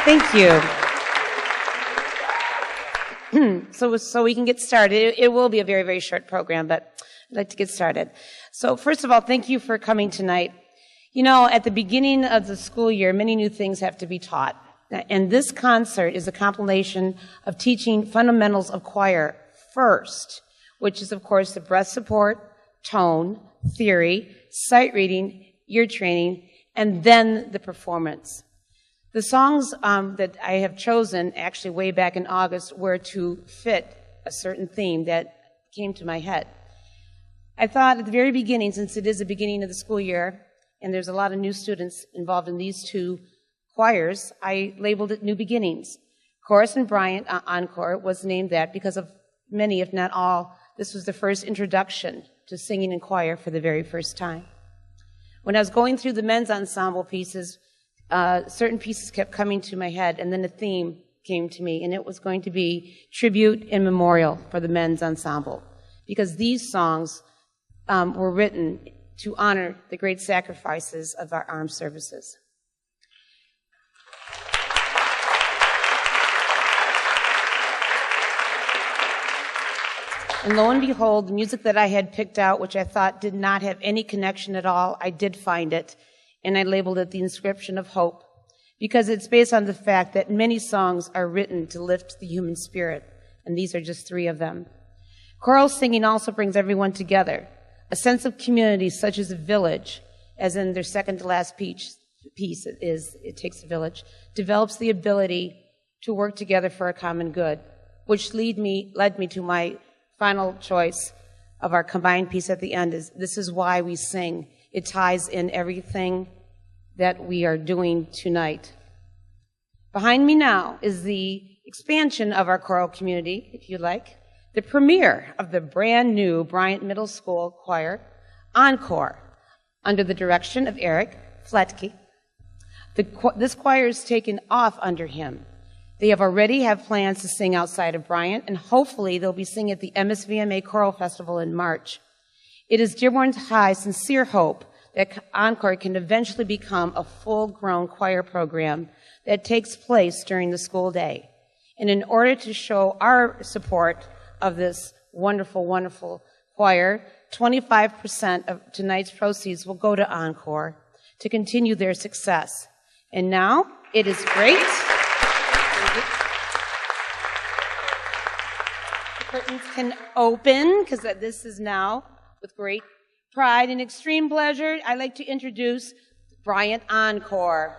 Thank you. So we can get started. It will be a very, very short program, but I'd like to get started. So first of all, thank you for coming tonight. You know, at the beginning of the school year, many new things have to be taught. And this concert is a compilation of teaching fundamentals of choir first, which is, of course, the breath support, tone, theory, sight reading, ear training, and then the performance. The songs that I have chosen, actually way back in August, were to fit a certain theme that came to my head. I thought at the very beginning, since it is the beginning of the school year, and there's a lot of new students involved in these two choirs, I labeled it New Beginnings. Chorus and Bryant Encore was named that because of many, if not all, this was the first introduction to singing in choir for the very first time. When I was going through the men's ensemble pieces, certain pieces kept coming to my head, and then a theme came to me, and it was going to be tribute and memorial for the men's ensemble, because these songs were written to honor the great sacrifices of our armed services. And lo and behold, the music that I had picked out, which I thought did not have any connection at all, I did find it, and I labeled it The Inscription of Hope, because it's based on the fact that many songs are written to lift the human spirit, and these are just 3 of them. Choral singing also brings everyone together. A sense of community, such as a village, as in their second to last piece It Takes a Village, develops the ability to work together for a common good, which led me to my final choice of our combined piece at the end. Is This Is Why We Sing. It ties in everything that we are doing tonight. Behind me now is the expansion of our choral community, if you like, the premiere of the brand new Bryant Middle School Choir, Encore, under the direction of Eric Fletke. This choir is taken off under him. They already have plans to sing outside of Bryant, and hopefully they'll be singing at the MSVMA Choral Festival in March. It is Dearborn's high, sincere hope that Encore can eventually become a full-grown choir program that takes place during the school day. And in order to show our support of this wonderful, wonderful choir, 25% of tonight's proceeds will go to Encore to continue their success. And now, it is great. The curtains can open, because this is now, with great pride and extreme pleasure, I'd like to introduce Bryant Encore.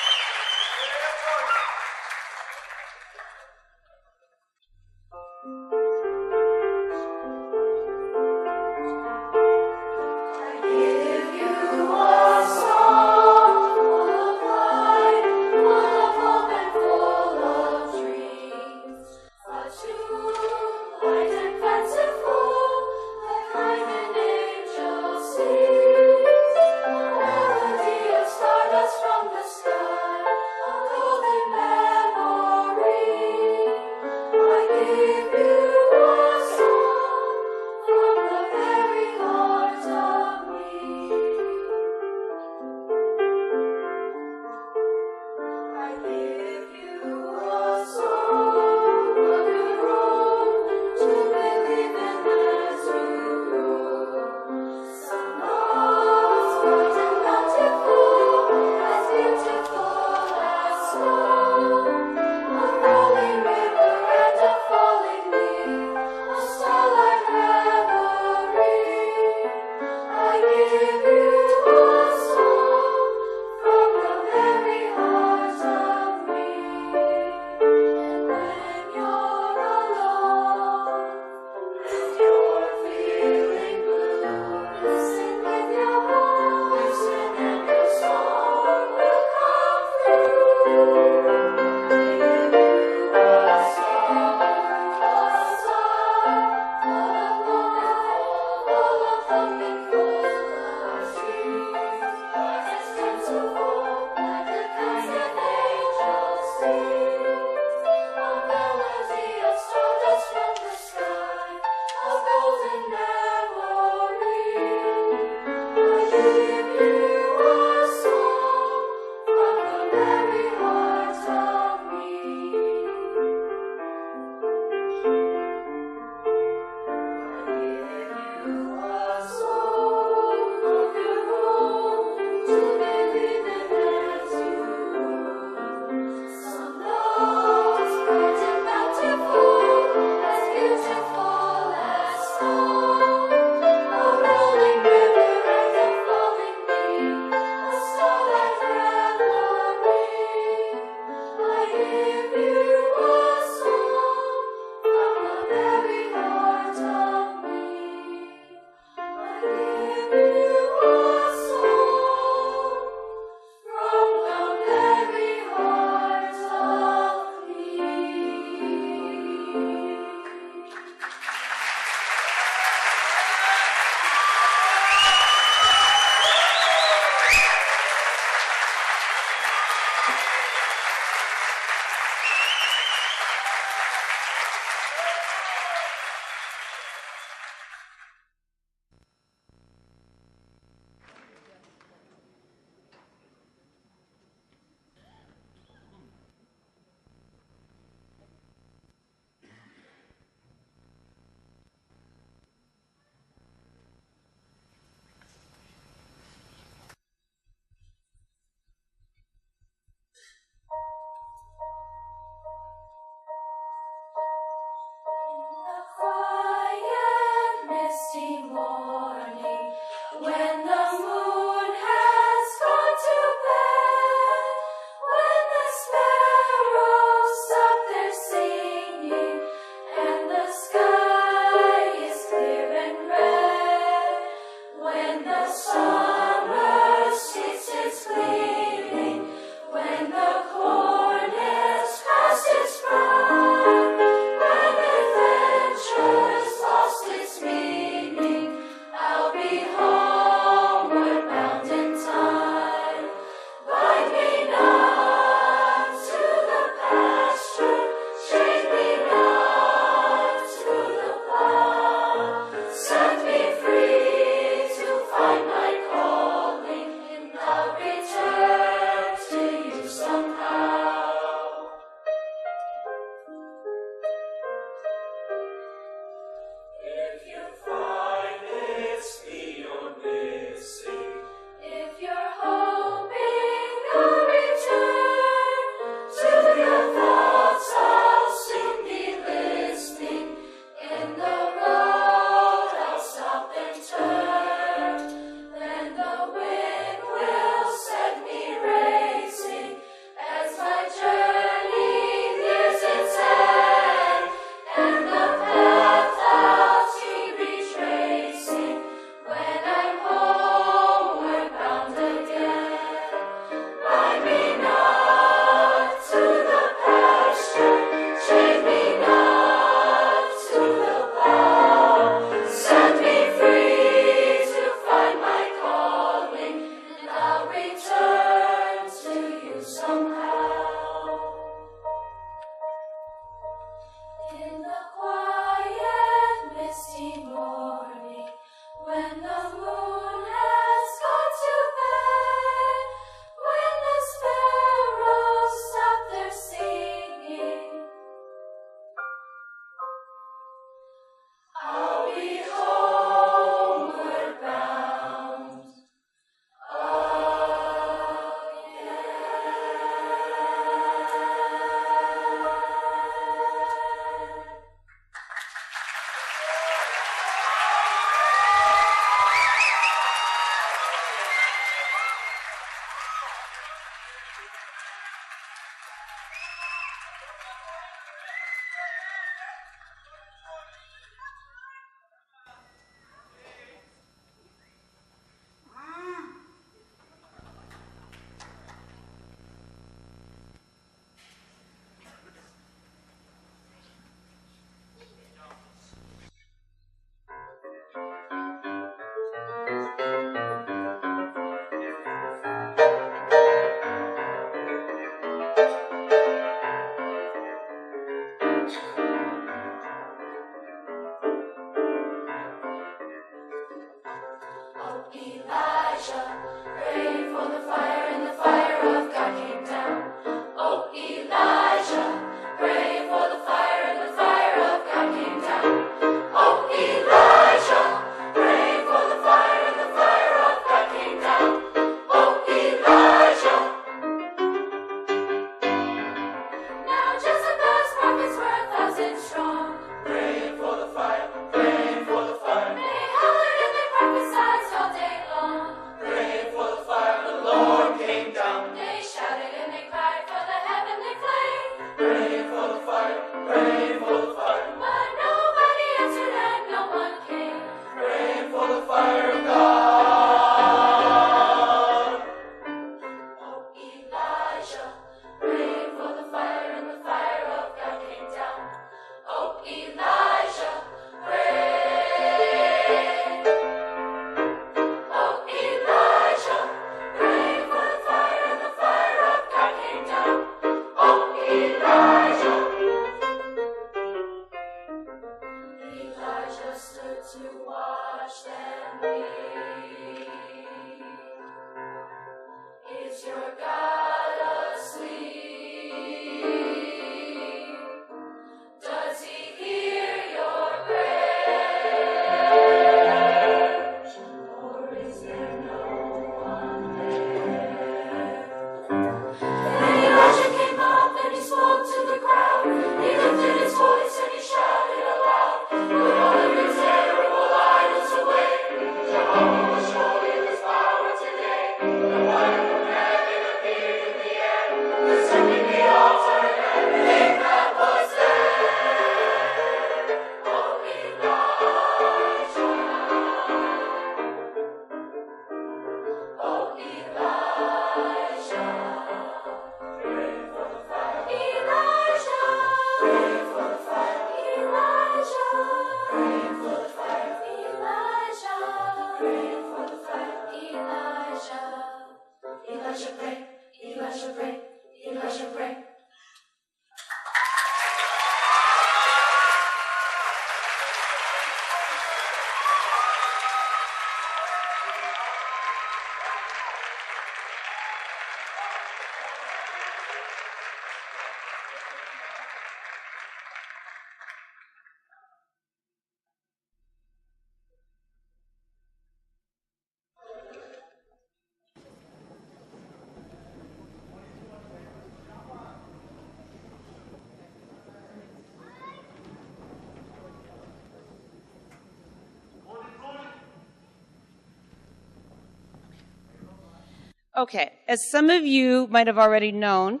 Okay, as some of you might have already known,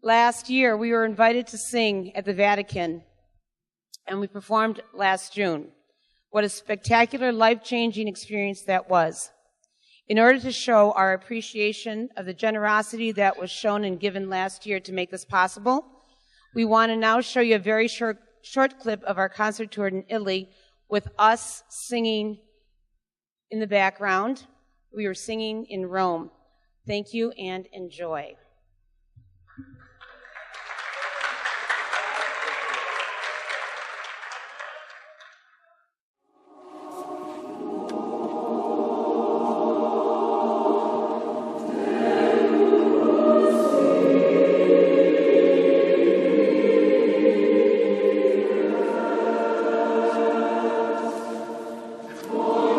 last year we were invited to sing at the Vatican, and we performed last June. What a spectacular, life-changing experience that was. In order to show our appreciation of the generosity that was shown and given last year to make this possible, we want to now show you a very short clip of our concert tour in Italy with us singing in the background. We were singing in Rome. Thank you and enjoy. Oh,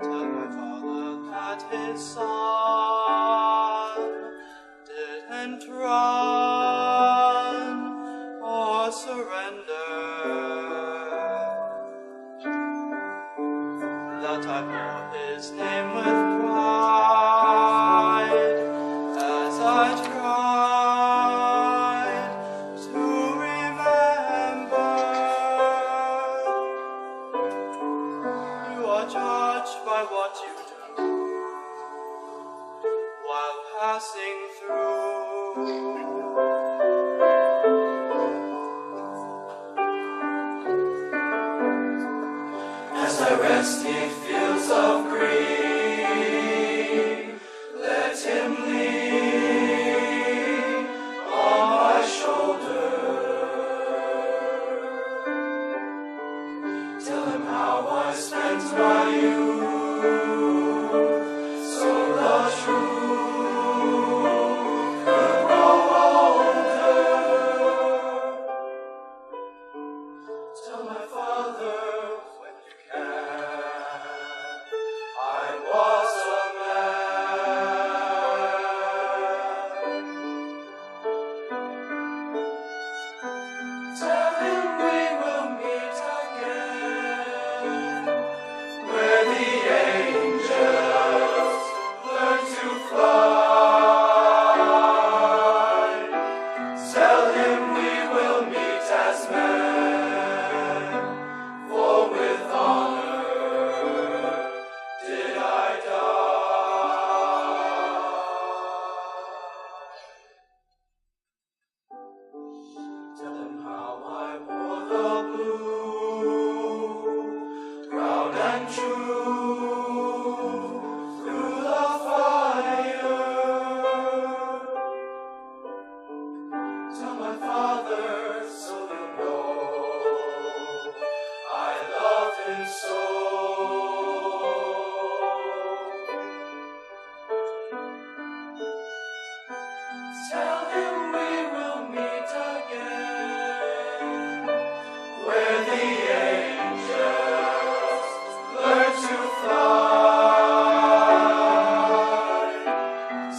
Tell my father that his son didn't run or surrender, that I bore his name with pride as I tried to remember. You are judged by what you do while passing through. As I rest in fields of green, let him lean on my shoulder. Tell him how I spent my youth, so the truth could grow older. Tell my father when you can, I was a man. Tell him we will meet again, where the angels learn to fly. Tell him we will meet as men, for with honor did I die. Tell him how I wore the blue, proud and true, through the fire. Tell my father so he'll know I love him so. Tell him we will meet again, where the angels learn to fly.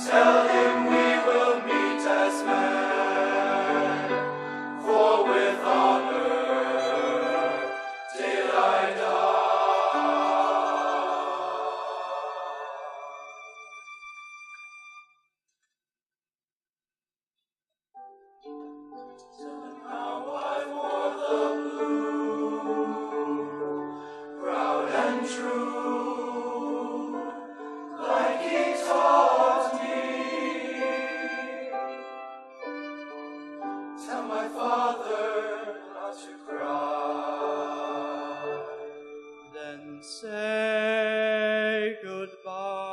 Tell him we will meet as men, for with honor did I die. Tell him how I wore the blue, proud and true, like he taught me. Tell my father not to cry, then say goodbye.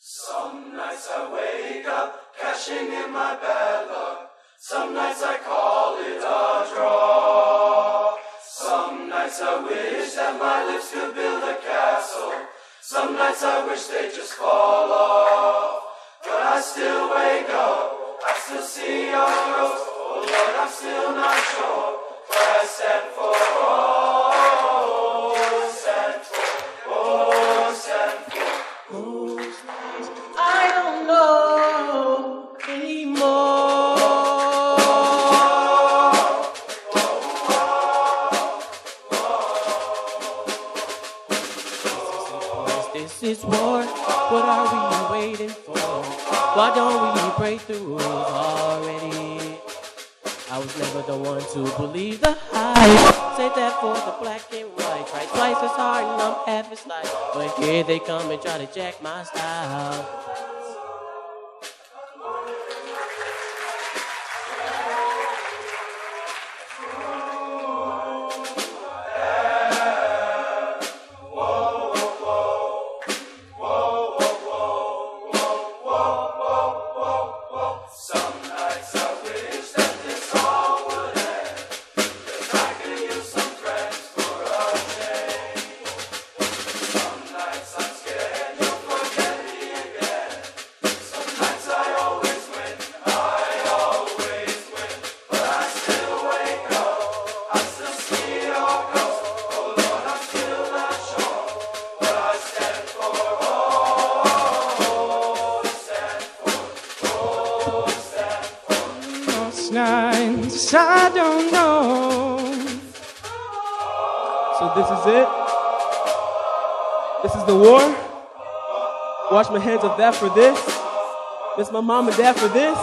Some nights I wake up cashing in my bad luck. Some nights I call it a draw. Some nights I wish that my lips could build a castle. Some nights I wish they'd just fall off. But I still wake up, I still see your rose. Oh Lord, I'm still not sure what I stand for. Oh, stand for. Oh, stand for. I don't know anymore. This is war. What are we waiting for? Why don't we break the rules already? I was never never the one to believe the hype. Say that for the black and white. Try twice as hard and I'm half as light. But here they come and try to jack my style. I don't know. So this is it. This is the war. Wash my hands of that for this. Miss my mom and dad for this.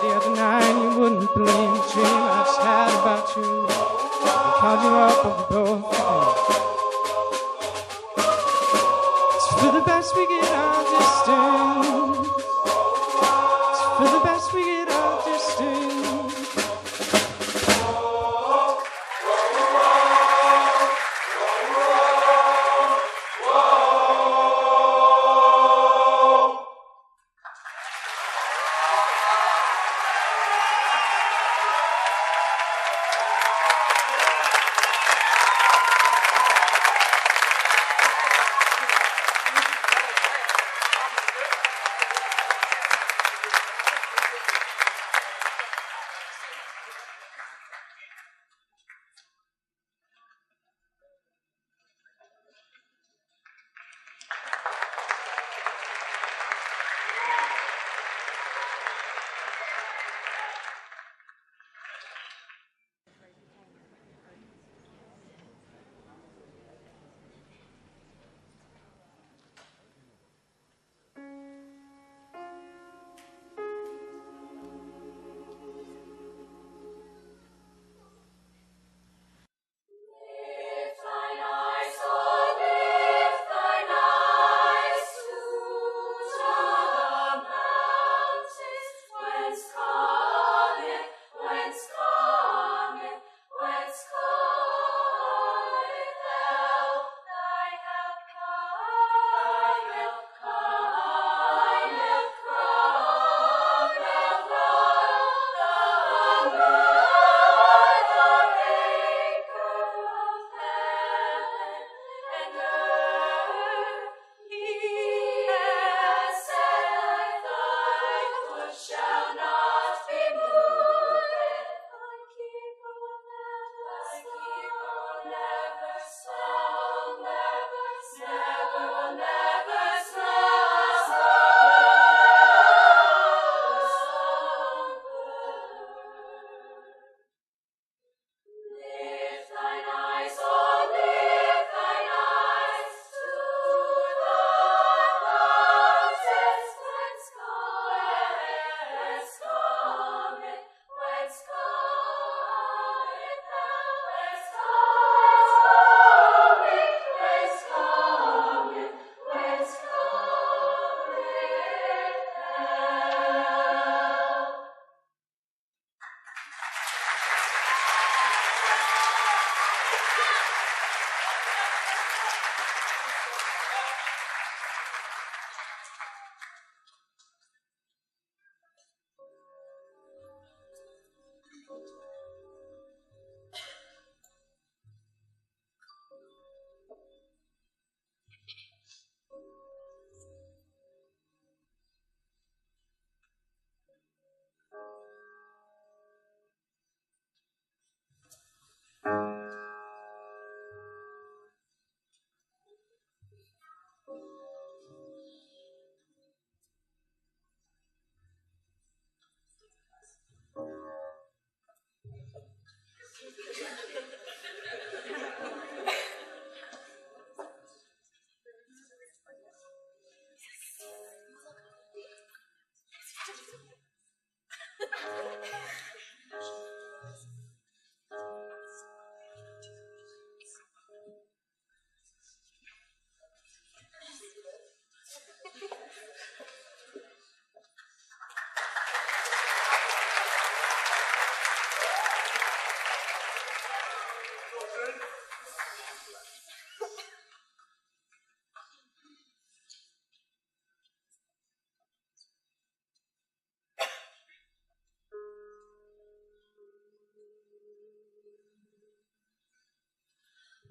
The other night you wouldn't believe the dream I just had about you. I called you up and we both agreed. For the best we get our distance. For the best we get our distance.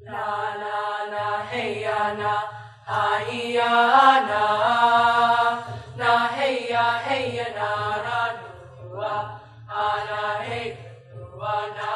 Na na na hey ya na, ha ya na, na hey ya na na nua, na hey nua na.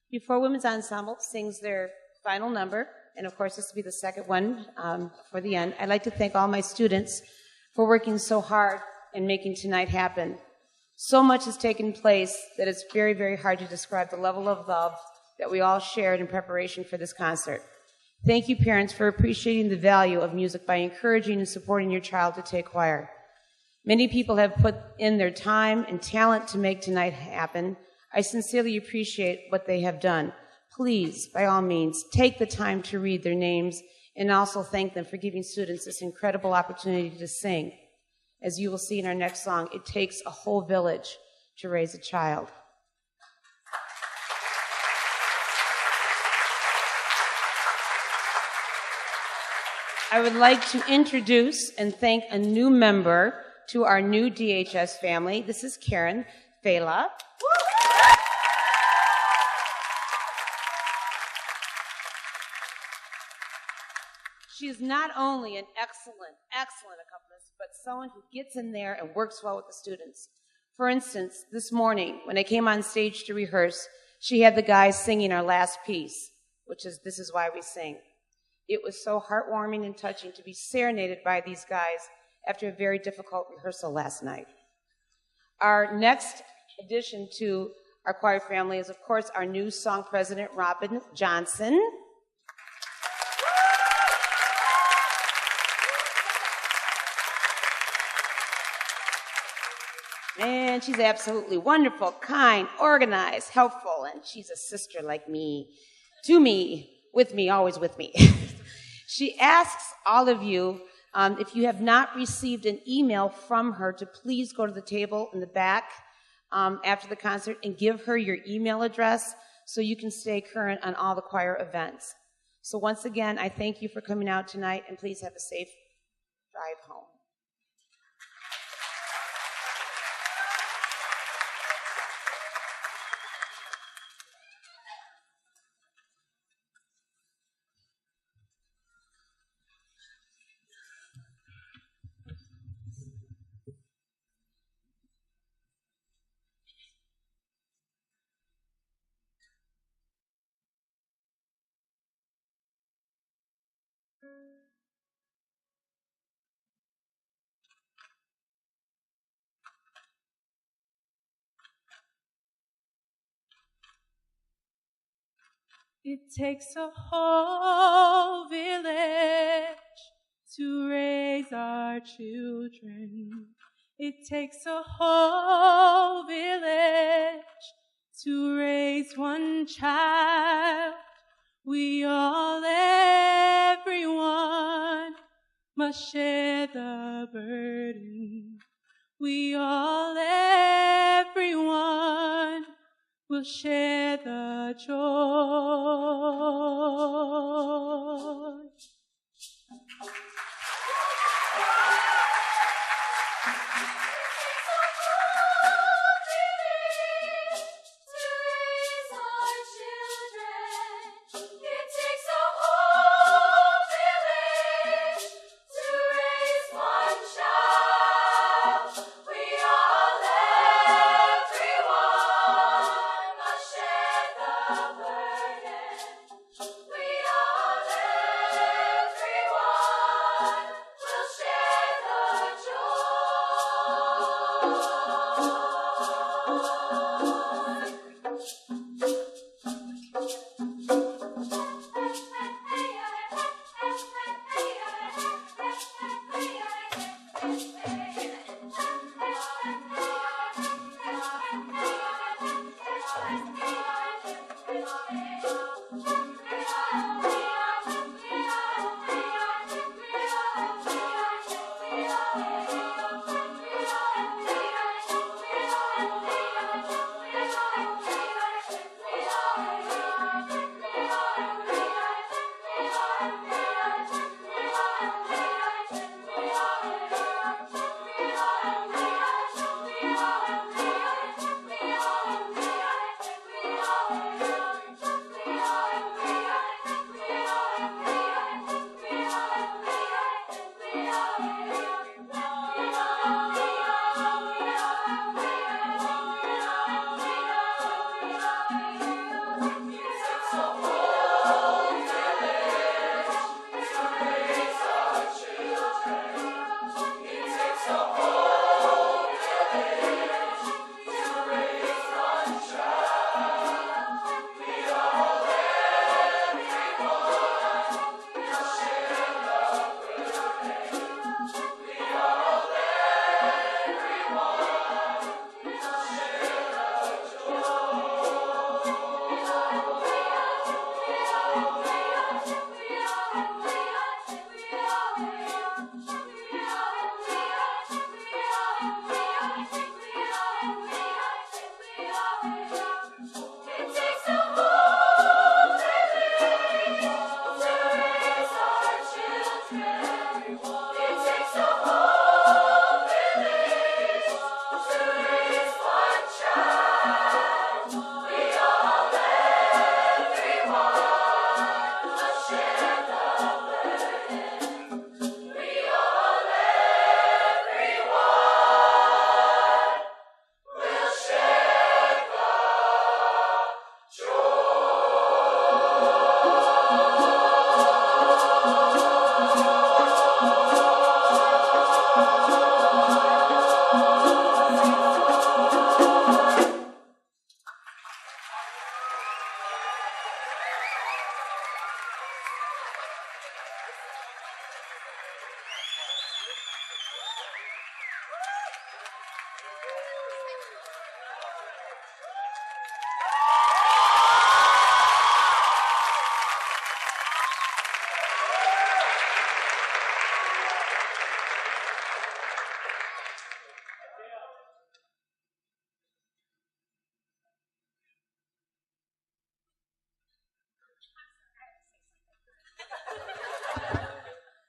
Before Women's Ensemble sings their final number, and of course this will be the second one for the end, I'd like to thank all my students for working so hard and making tonight happen. So much has taken place that it's very, very hard to describe the level of love that we all shared in preparation for this concert. Thank you, parents, for appreciating the value of music by encouraging and supporting your child to take choir. Many people have put in their time and talent to make tonight happen. I sincerely appreciate what they have done. Please, by all means, take the time to read their names and also thank them for giving students this incredible opportunity to sing. As you will see in our next song, it takes a whole village to raise a child. I would like to introduce and thank a new member to our new DHS family. This is Karen Fela. She is not only an excellent accompanist, but someone who gets in there and works well with the students. For instance, this morning, when I came on stage to rehearse, she had the guys singing our last piece, which is This Is Why We Sing. It was so heartwarming and touching to be serenaded by these guys after a very difficult rehearsal last night. Our next addition to our choir family is, of course, our new song president, Robin Johnson. And she's absolutely wonderful, kind, organized, helpful, and she's a sister like me, to me, with me, always with me. She asks all of you If you have not received an email from her, to please go to the table in the back after the concert and give her your email address so you can stay current on all the choir events. So once again, I thank you for coming out tonight, and please have a safe drive home. It takes a whole village to raise our children. It takes a whole village to raise one child. We all, everyone, must share the burden. We all, everyone, will share the joy.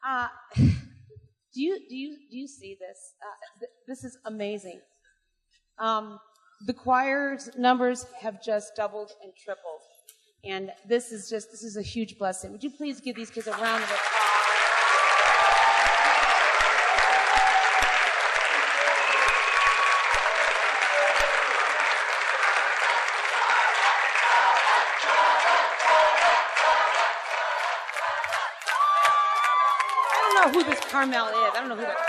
Uh, do you see this? This is amazing. The choir's numbers have just doubled and tripled. And this is a huge blessing. Would you please give these kids a round of applause? I don't know who this Carmel is. I don't know who that is.